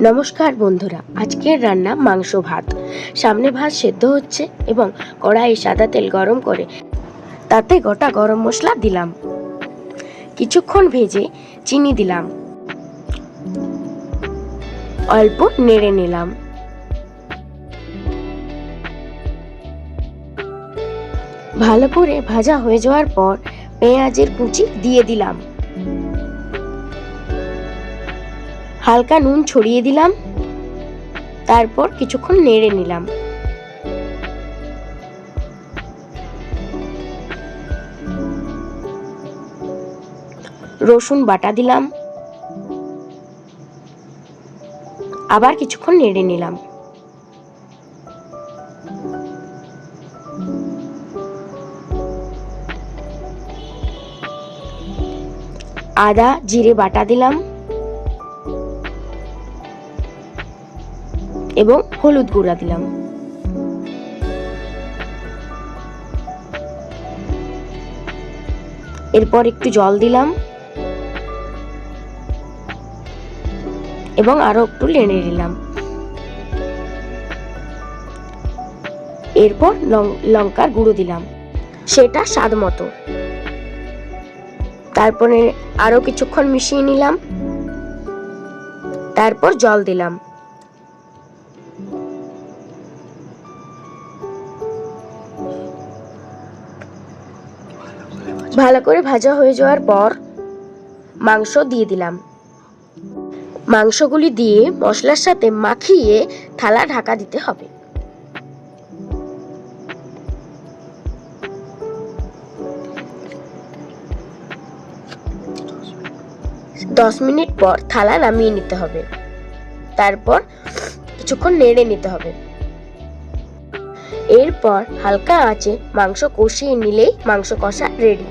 নমস্কার বন্ধুরা, আজকের রান্না মাংস ভাত। সামনে ভাত সেদ্ধ হচ্ছে এবং কড়াইয়ে সাদা তেল গরম করে তাতে গোটা গরম মশলা দিলাম। কিছুক্ষণ ভেজে চিনি দিলাম, অল্প নেড়ে নিলাম। ভালো করে ভাজা হয়ে যাওয়ার পর পেঁয়াজের কুচি দিয়ে দিলাম, হালকা নুন ছড়িয়ে দিলাম, তারপর কিছুক্ষণ নেড়ে নিলাম। রসুন বাটা দিলাম, আবার কিছুক্ষণ নেড়ে নিলাম। আদা জিরে বাটা দিলাম এবং হলুদ গুঁড়া দিলাম। এরপর একটু জল দিলাম এবং আরো একটু নেড়ে নিলাম। এরপর লঙ্কার গুঁড়ো দিলাম, সেটা স্বাদ মতো। তারপরে আরো কিছুক্ষণ মিশিয়ে নিলাম, তারপর জল দিলাম। ভালো করে ভাজা হয়ে যাওয়ার পর মাংস দিয়ে দিলাম। মাংসগুলি দিয়ে মশলার সাথে মাখিয়ে থালা ঢাকা দিতে হবে। 10 মিনিট পর থালা নামিয়ে নিতে হবে। তারপর কিছুক্ষণ নেড়ে নিতে হবে। এরপর হালকা আঁচে মাংস কষিয়ে নিলেই মাংস কষা রেডি।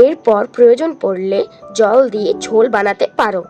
এরপর প্রয়োজন পড়লে জল দিয়ে ঝোল বানাতে পারো।